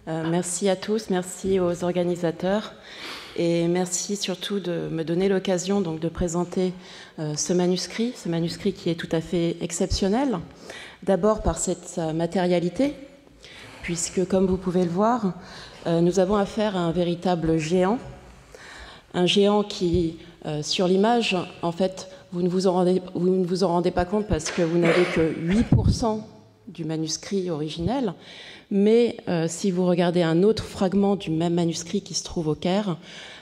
Merci à tous, merci aux organisateurs et merci surtout de me donner l'occasion donc de présenter ce manuscrit qui est tout à fait exceptionnel. D'abord par cette matérialité, puisque comme vous pouvez le voir, nous avons affaire à un véritable géant, un géant qui, sur l'image, en fait, vous ne vous en rendez pas compte parce que vous n'avez que 8% du manuscrit originel, mais si vous regardez un autre fragment du même manuscrit qui se trouve au Caire,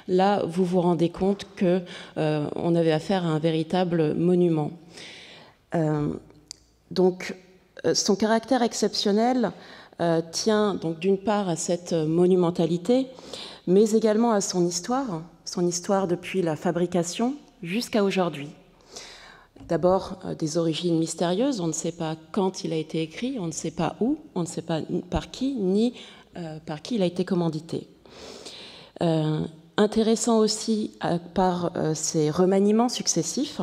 là, vous vous rendez compte qu'on avait affaire à un véritable monument. Donc, son caractère exceptionnel tient donc d'une part à cette monumentalité, mais également à son histoire depuis la fabrication jusqu'à aujourd'hui. D'abord, des origines mystérieuses, on ne sait pas quand il a été écrit, on ne sait pas où, on ne sait pas par qui, ni par qui il a été commandité. Intéressant aussi par ses remaniements successifs,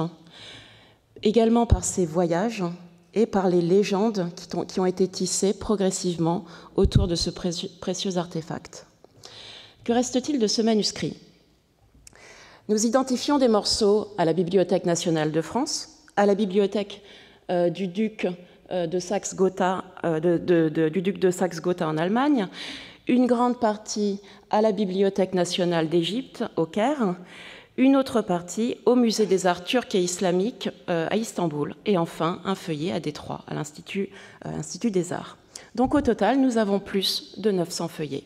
également par ses voyages et par les légendes qui ont été tissées progressivement autour de ce précieux artefact. Que reste-t-il de ce manuscrit ? Nous identifions des morceaux à la Bibliothèque nationale de France, à la bibliothèque du duc de Saxe-Gotha en Allemagne, une grande partie à la Bibliothèque nationale d'Égypte, au Caire, une autre partie au Musée des arts turcs et islamiques à Istanbul, et enfin un feuillet à Détroit, à l'Institut des arts. Donc au total, nous avons plus de 900 feuillets.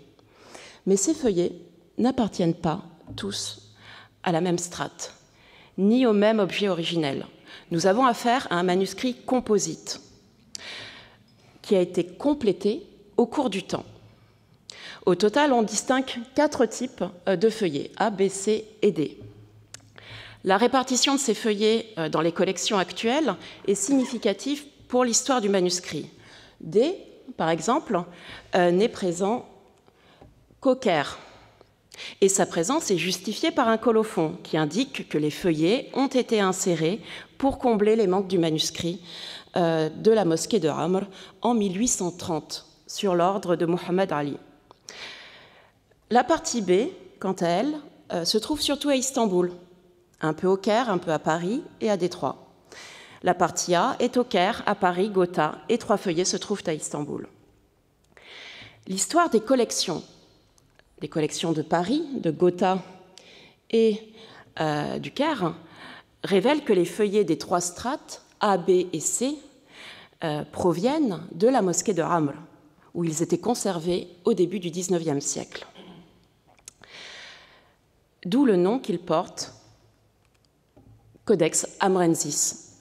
Mais ces feuillets n'appartiennent pas tous à la même strate, ni au même objet originel. Nous avons affaire à un manuscrit composite qui a été complété au cours du temps. Au total, on distingue 4 types de feuillets, A, B, C et D. La répartition de ces feuillets dans les collections actuelles est significative pour l'histoire du manuscrit. D, par exemple, n'est présent qu'au Caire. Et sa présence est justifiée par un colophon qui indique que les feuillets ont été insérés pour combler les manques du manuscrit de la mosquée de Amr en 1830, sur l'ordre de Mohammed Ali. La partie B, quant à elle, se trouve surtout à Istanbul, un peu au Caire, un peu à Paris et à Détroit. La partie A est au Caire, à Paris, Gotha, et 3 feuillets se trouvent à Istanbul. L'histoire des collections de Paris, de Gotha et du Caire, révèle que les feuillets des 3 strates, A, B et C, proviennent de la mosquée de Amr, où ils étaient conservés au début du XIXe siècle. D'où le nom qu'ils portent, Codex Amrensis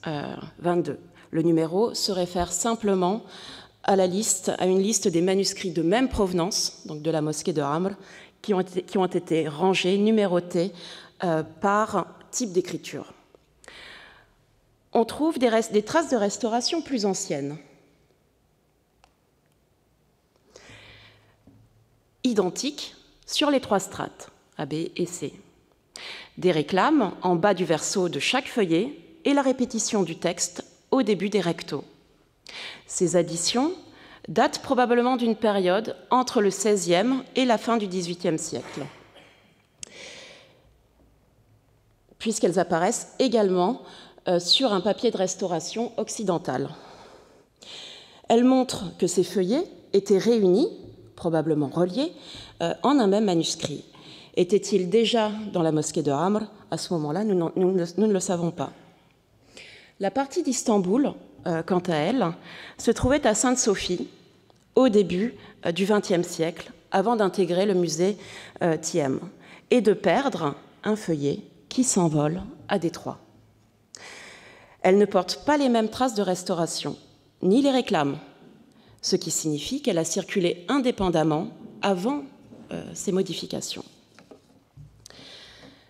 22. Le numéro se réfère simplement à une liste des manuscrits de même provenance, donc de la mosquée de Amr, qui ont été rangés, numérotés par type d'écriture. On trouve des traces de restauration plus anciennes, identiques sur les 3 strates, A, B et C. Des réclames en bas du verso de chaque feuillet et la répétition du texte au début des rectos. Ces additions datent probablement d'une période entre le XVIe et la fin du XVIIIe siècle, puisqu'elles apparaissent également sur un papier de restauration occidentale. Elles montrent que ces feuillets étaient réunis, probablement reliés, en un même manuscrit. Était-il déjà dans la mosquée de Amr ? À ce moment-là, nous ne le savons pas. La partie d'Istanbul, quant à elle, se trouvait à Sainte-Sophie au début du XXe siècle, avant d'intégrer le musée Thième, et de perdre un feuillet qui s'envole à Détroit. Elle ne porte pas les mêmes traces de restauration, ni les réclames, ce qui signifie qu'elle a circulé indépendamment avant ces modifications.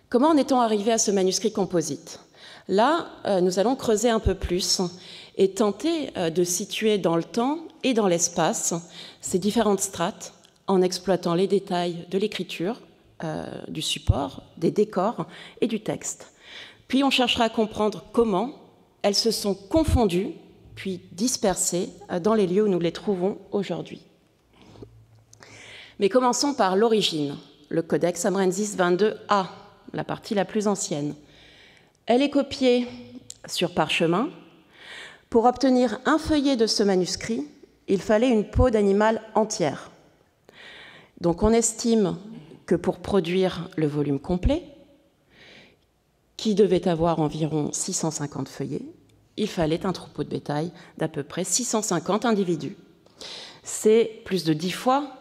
Comment en est-on arrivé à ce manuscrit composite ? Là, nous allons creuser un peu plus et tenter de situer dans le temps et dans l'espace ces différentes strates en exploitant les détails de l'écriture, du support, des décors et du texte. Puis on cherchera à comprendre comment elles se sont confondues puis dispersées dans les lieux où nous les trouvons aujourd'hui. Mais commençons par l'origine, le Codex Amrensis 22a, la partie la plus ancienne. Elle est copiée sur parchemin. Pour obtenir un feuillet de ce manuscrit, il fallait une peau d'animal entière. Donc on estime que pour produire le volume complet, qui devait avoir environ 650 feuillets, il fallait un troupeau de bétail d'à peu près 650 individus. C'est plus de 10 fois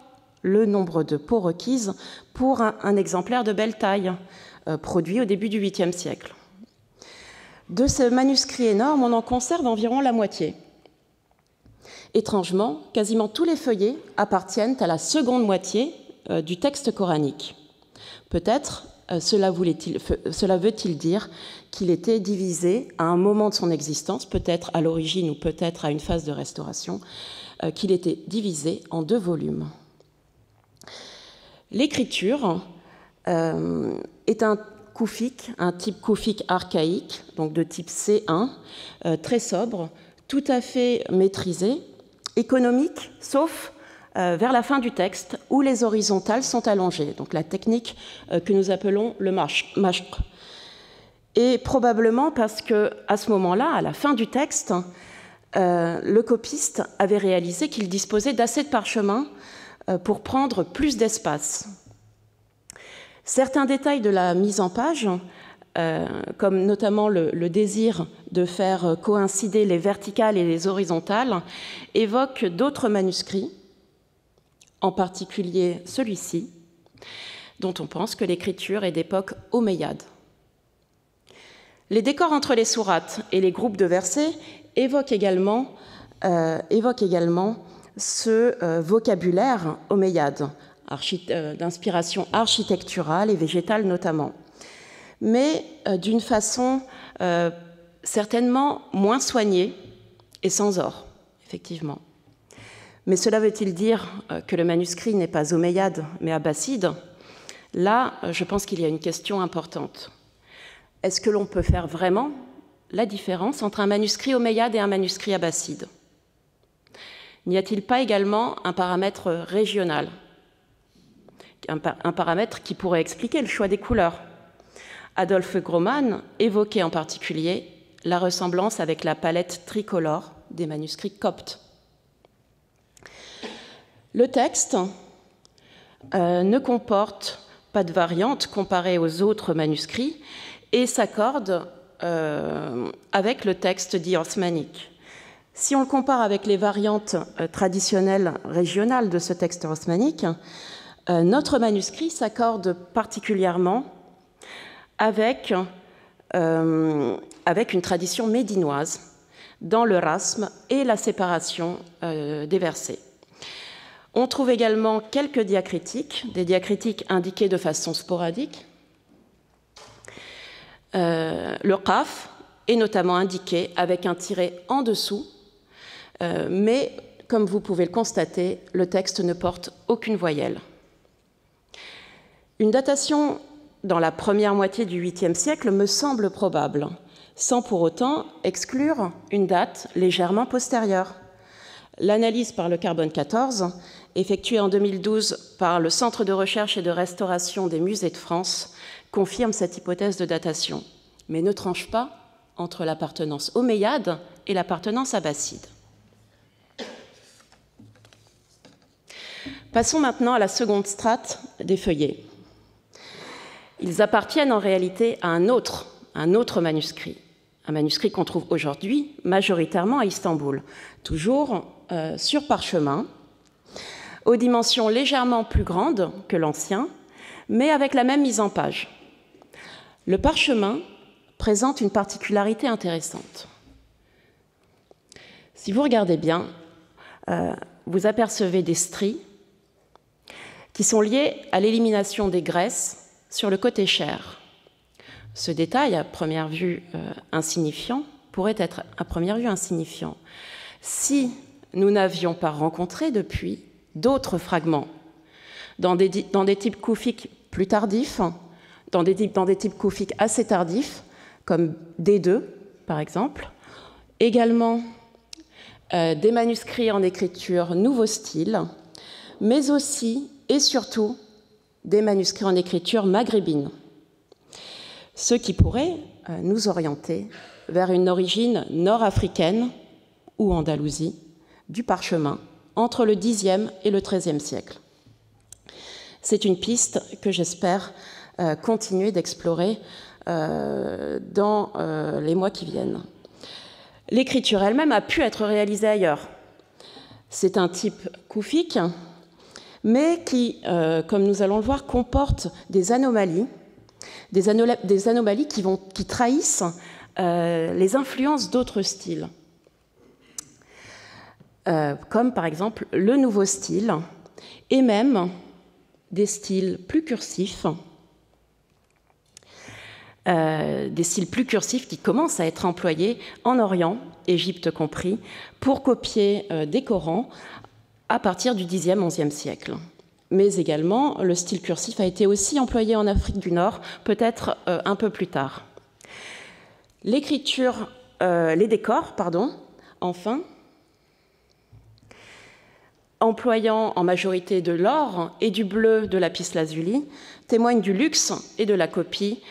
le nombre de peaux requises pour un exemplaire de belle taille, produit au début du 8e siècle. De ce manuscrit énorme, on en conserve environ la moitié. Étrangement, quasiment tous les feuillets appartiennent à la seconde moitié du texte coranique. Peut-être cela veut-il dire qu'il était divisé à un moment de son existence, peut-être à l'origine ou peut-être à une phase de restauration, qu'il était divisé en 2 volumes. L'écriture est un koufique, un type koufique archaïque, donc de type C1, très sobre, tout à fait maîtrisé, économique, sauf vers la fin du texte, où les horizontales sont allongées, donc la technique que nous appelons le mashq. Et probablement parce qu'à ce moment-là, à la fin du texte, le copiste avait réalisé qu'il disposait d'assez de parchemin pour prendre plus d'espace. Certains détails de la mise en page, comme notamment le désir de faire coïncider les verticales et les horizontales, évoquent d'autres manuscrits, en particulier celui-ci, dont on pense que l'écriture est d'époque omeyyade. Les décors entre les sourates et les groupes de versets évoquent également ce vocabulaire omeyyade, d'inspiration architecturale et végétale notamment, mais d'une façon certainement moins soignée et sans or, effectivement. Mais cela veut-il dire que le manuscrit n'est pas omeyyade, mais abbasside? Là, je pense qu'il y a une question importante. Est-ce que l'on peut faire vraiment la différence entre un manuscrit omeyyade et un manuscrit abbasside? N'y a-t-il pas également un paramètre régional, un paramètre qui pourrait expliquer le choix des couleurs? Adolphe Groman évoquait en particulier la ressemblance avec la palette tricolore des manuscrits coptes. Le texte ne comporte pas de variante comparée aux autres manuscrits et s'accorde avec le texte dit osmanique. Si on le compare avec les variantes traditionnelles régionales de ce texte osmanique, notre manuscrit s'accorde particulièrement avec une tradition médinoise dans le rasm et la séparation des versets. On trouve également quelques diacritiques, des diacritiques indiqués de façon sporadique. Le qaf est notamment indiqué avec un tiret en dessous, mais comme vous pouvez le constater, le texte ne porte aucune voyelle. Une datation dans la première moitié du 8e siècle me semble probable, sans pour autant exclure une date légèrement postérieure. L'analyse par le carbone 14, effectuée en 2012 par le Centre de recherche et de restauration des musées de France, confirme cette hypothèse de datation, mais ne tranche pas entre l'appartenance omeyyade et l'appartenance abbasside. Passons maintenant à la seconde strate des feuillets. Ils appartiennent en réalité à un autre manuscrit, un manuscrit qu'on trouve aujourd'hui majoritairement à Istanbul, toujours sur parchemin, aux dimensions légèrement plus grandes que l'ancien, mais avec la même mise en page. Le parchemin présente une particularité intéressante. Si vous regardez bien, vous apercevez des stries qui sont liées à l'élimination des graisses sur le côté chair. Ce détail, à première vue insignifiant, pourrait être à première vue insignifiant si nous n'avions pas rencontré depuis d'autres fragments dans des types koufiques plus tardifs, dans des types koufiques assez tardifs, comme D2 par exemple, également des manuscrits en écriture nouveau style, mais aussi et surtout des manuscrits en écriture maghrébine, ce qui pourrait nous orienter vers une origine nord-africaine ou Andalousie du parchemin entre le Xe et le XIIIe siècle. C'est une piste que j'espère continuer d'explorer dans les mois qui viennent. L'écriture elle-même a pu être réalisée ailleurs. C'est un type koufique, mais qui, comme nous allons le voir, comporte des anomalies qui trahissent les influences d'autres styles, comme par exemple le nouveau style, et même des styles plus cursifs, qui commencent à être employés en Orient, Égypte compris, pour copier des Corans à partir du Xe, XIe siècle. Mais également, le style cursif a été aussi employé en Afrique du Nord, peut-être un peu plus tard. Les décors, enfin, employant en majorité de l'or et du bleu de lapis-lazuli, témoignent du luxe et de la copie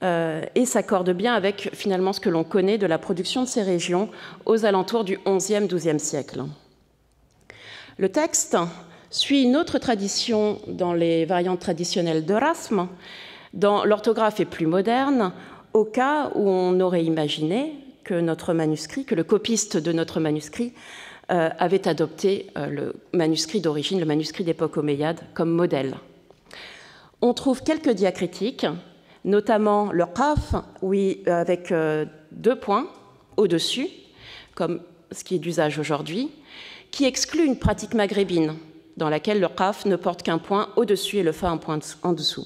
et s'accordent bien avec finalement ce que l'on connaît de la production de ces régions aux alentours du XIe, XIIe siècle. Le texte suit une autre tradition dans les variantes traditionnelles d'Erasme, dont l'orthographe est plus moderne, au cas où on aurait imaginé que le copiste de notre manuscrit avait adopté le manuscrit d'origine, le manuscrit d'époque omeyyade, comme modèle. On trouve quelques diacritiques, notamment le qaf, avec 2 points au-dessus, comme ce qui est d'usage aujourd'hui, qui exclut une pratique maghrébine, dans laquelle le qaf ne porte qu'un point au-dessus et le fa un point en dessous.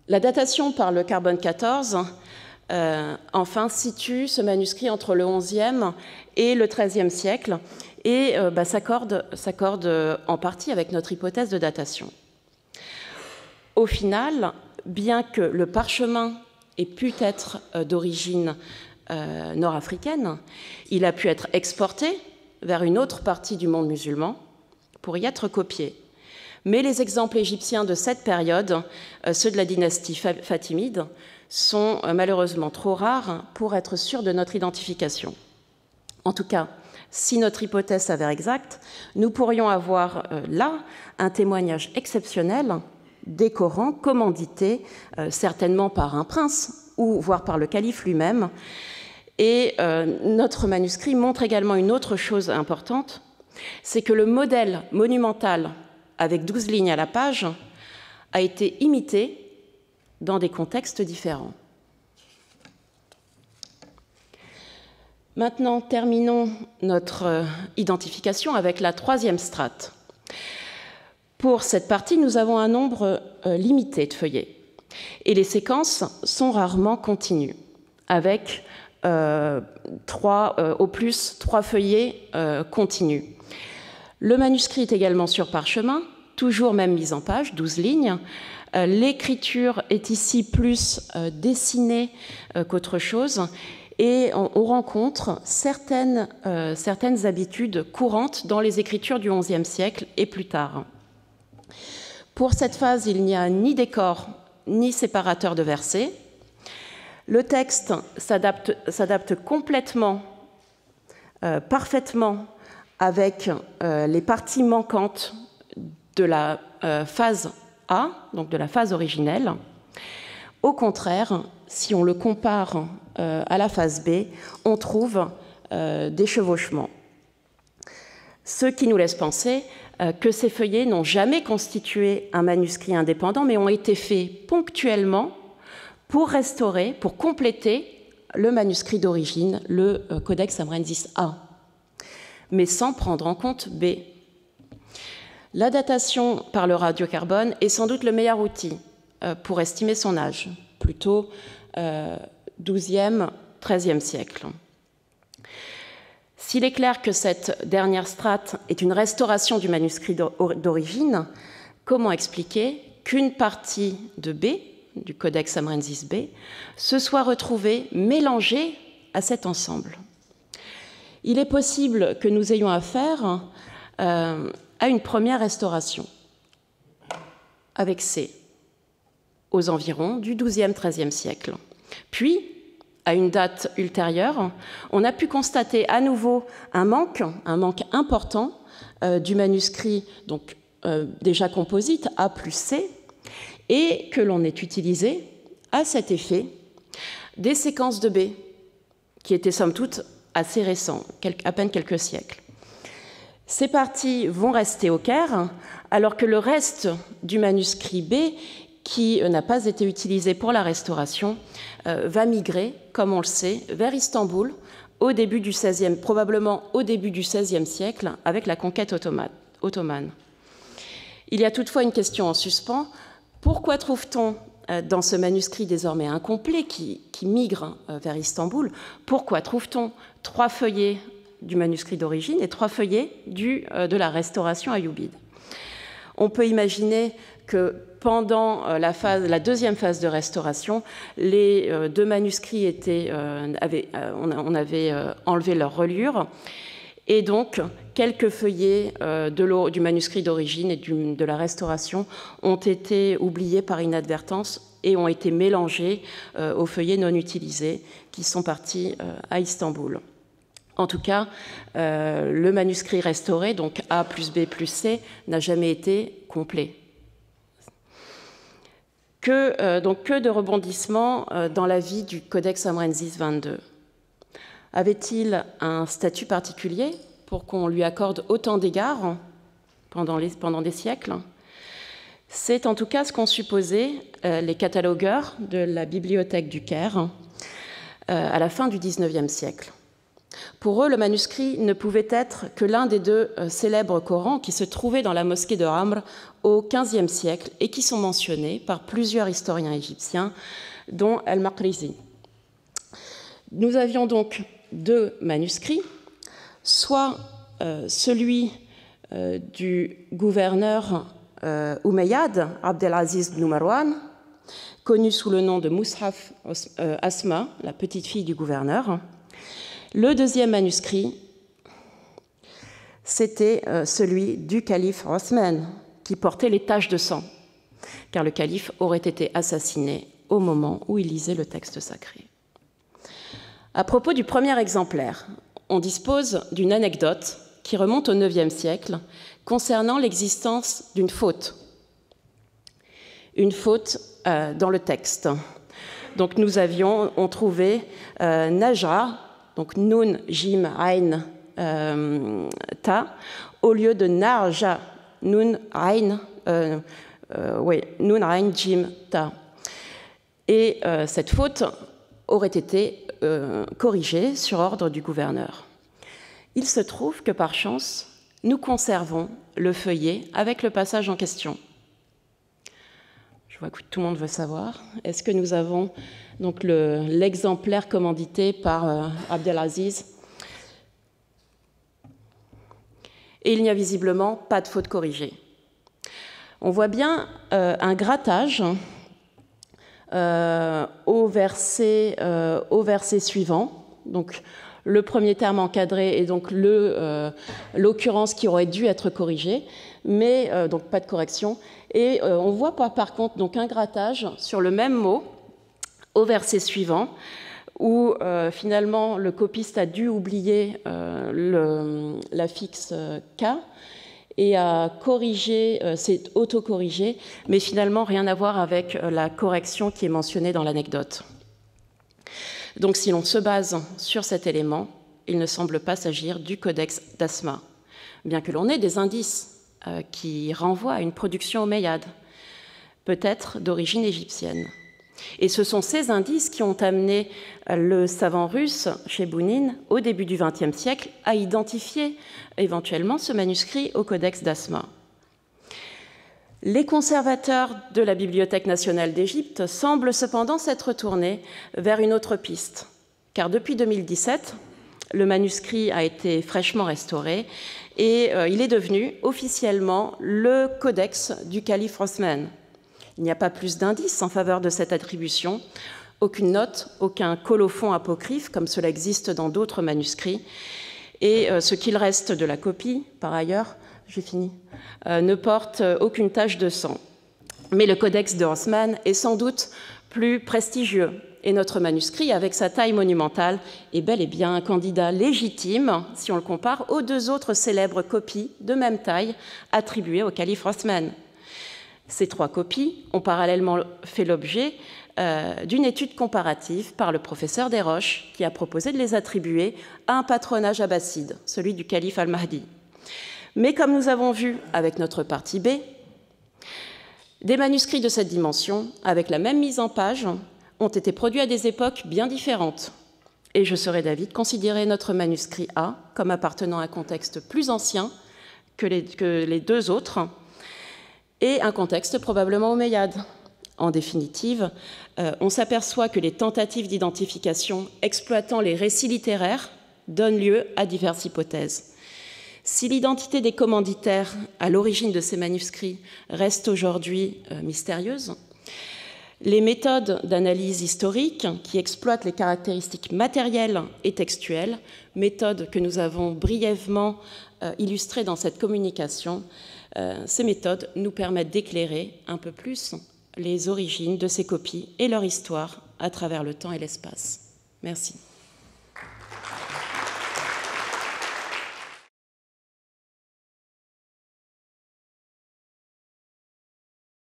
La datation par le carbone 14 enfin, situe ce manuscrit entre le XIe et le XIIIe siècle et s'accorde en partie avec notre hypothèse de datation. Au final, bien que le parchemin ait pu être d'origine nord-africaine, il a pu être exporté vers une autre partie du monde musulman pour y être copié. Mais les exemples égyptiens de cette période, ceux de la dynastie fatimide, sont malheureusement trop rares pour être sûrs de notre identification. En tout cas, si notre hypothèse s'avère exacte, nous pourrions avoir là un témoignage exceptionnel des Corans commandités certainement par un prince ou voire par le calife lui-même. Et notre manuscrit montre également une autre chose importante, c'est que le modèle monumental avec 12 lignes à la page a été imité dans des contextes différents. Maintenant, terminons notre identification avec la 3e strate. Pour cette partie, nous avons un nombre limité de feuillets et les séquences sont rarement continues, avec au plus 3 feuillets continus. Le manuscrit est également sur parchemin, toujours même mise en page, 12 lignes. L'écriture est ici plus dessinée qu'autre chose et on rencontre certaines habitudes courantes dans les écritures du XIe siècle et plus tard. Pour cette phase, il n'y a ni décor ni séparateur de versets. Le texte s'adapte complètement, parfaitement avec les parties manquantes de la phase A, donc de la phase originelle. Au contraire, si on le compare à la phase B, on trouve des chevauchements. Ce qui nous laisse penser que ces feuillets n'ont jamais constitué un manuscrit indépendant, mais ont été faits ponctuellement pour restaurer, pour compléter le manuscrit d'origine, le Codex Amrensis A, mais sans prendre en compte B. La datation par le radiocarbone est sans doute le meilleur outil pour estimer son âge, plutôt XIIe, XIIIe siècle. S'il est clair que cette dernière strate est une restauration du manuscrit d'origine, comment expliquer qu'une partie de B, du Codex Amrensis B, se soit retrouvée mélangée à cet ensemble? Il est possible que nous ayons affaire à une première restauration, avec C, aux environs du XIIe-XIIIe siècle. Puis, à une date ultérieure, on a pu constater à nouveau un manque important du manuscrit, donc déjà composite, A plus C, et que l'on ait utilisé à cet effet des séquences de B, qui étaient somme toute assez récents, à peine quelques siècles. Ces parties vont rester au Caire, alors que le reste du manuscrit B, qui n'a pas été utilisé pour la restauration, va migrer, comme on le sait, vers Istanbul, au début du XVIe, probablement au début du XVIe siècle, avec la conquête ottomane. Il y a toutefois une question en suspens. Pourquoi trouve-t-on dans ce manuscrit désormais incomplet qui migre vers Istanbul, pourquoi trouve-t-on 3 feuillets du manuscrit d'origine et 3 feuillets de la restauration ayyoubide? On peut imaginer que pendant la deuxième phase de restauration, les 2 manuscrits on avait enlevé leur reliure, et donc quelques feuillets du manuscrit d'origine et de la restauration ont été oubliés par inadvertance et ont été mélangés aux feuillets non utilisés qui sont partis à Istanbul. En tout cas, le manuscrit restauré, donc A plus B plus C, n'a jamais été complet. Que de rebondissements dans la vie du Codex Amrensis 22. Avait-il un statut particulier pour qu'on lui accorde autant d'égards pendant des siècles? C'est en tout cas ce qu'ont supposé les catalogueurs de la bibliothèque du Caire à la fin du XIXe siècle. Pour eux, le manuscrit ne pouvait être que l'un des 2 célèbres Corans qui se trouvaient dans la mosquée de Amr au XVe siècle et qui sont mentionnés par plusieurs historiens égyptiens, dont Al-Maqrizi. Nous avions donc 2 manuscrits, soit celui du gouverneur Umayyad, Abdelaziz ibn Marwan, connu sous le nom de Mushaf Asma, la petite fille du gouverneur. Le deuxième manuscrit, c'était celui du calife Othman, qui portait les taches de sang, car le calife aurait été assassiné au moment où il lisait le texte sacré. À propos du premier exemplaire, on dispose d'une anecdote qui remonte au IXe siècle concernant l'existence d'une faute. Une faute dans le texte. Donc on trouvait Najra, donc Nun, Jim, Ain, Ta, au lieu de Narja, Nun, Ain, Nun, Ain, Jim, Ta. Et cette faute aurait été corrigée sur ordre du gouverneur. Il se trouve que par chance, nous conservons le feuillet avec le passage en question. Je vois que tout le monde veut savoir. Est-ce que nous avons donc l'exemplaire commandité par Abdelaziz? Et il n'y a visiblement pas de faute corrigée. On voit bien un grattage au verset suivant. Donc, le premier terme encadré est donc l'occurrence qui aurait dû être corrigée, mais donc pas de correction. Et on voit par contre donc un grattage sur le même mot au verset suivant, où finalement le copiste a dû oublier l'affixe K et a corrigé, s'est autocorrigé, mais finalement rien à voir avec la correction qui est mentionnée dans l'anecdote. Donc si l'on se base sur cet élément, il ne semble pas s'agir du codex d'Asma, bien que l'on ait des indices qui renvoient à une production omeyyade, peut-être d'origine égyptienne. Et ce sont ces indices qui ont amené le savant russe Chebounin, au début du XXe siècle, à identifier éventuellement ce manuscrit au codex d'Asma. Les conservateurs de la Bibliothèque nationale d'Égypte semblent cependant s'être tournés vers une autre piste, car depuis 2017, le manuscrit a été fraîchement restauré et il est devenu officiellement le codex du calife Othman. Il n'y a pas plus d'indices en faveur de cette attribution, aucune note, aucun colophon apocryphe, comme cela existe dans d'autres manuscrits, et ce qu'il reste de la copie, par ailleurs, j'ai fini, ne porte aucune tache de sang. Mais le codex de Haussmann est sans doute plus prestigieux. Et notre manuscrit, avec sa taille monumentale, est bel et bien un candidat légitime si on le compare aux deux autres célèbres copies de même taille attribuées au calife Haussmann. Ces trois copies ont parallèlement fait l'objet d'une étude comparative par le professeur Desroches, qui a proposé de les attribuer à un patronage abbasside, celui du calife al-Mahdi. Mais comme nous avons vu avec notre partie B, des manuscrits de cette dimension, avec la même mise en page, ont été produits à des époques bien différentes. Et je serais d'avis de considérer notre manuscrit A comme appartenant à un contexte plus ancien que les deux autres, et un contexte probablement omeyyade. En définitive, on s'aperçoit que les tentatives d'identification exploitant les récits littéraires donnent lieu à diverses hypothèses. Si l'identité des commanditaires à l'origine de ces manuscrits reste aujourd'hui mystérieuse, les méthodes d'analyse historique qui exploitent les caractéristiques matérielles et textuelles, méthodes que nous avons brièvement illustrées dans cette communication, ces méthodes nous permettent d'éclairer un peu plus les origines de ces copies et leur histoire à travers le temps et l'espace. Merci.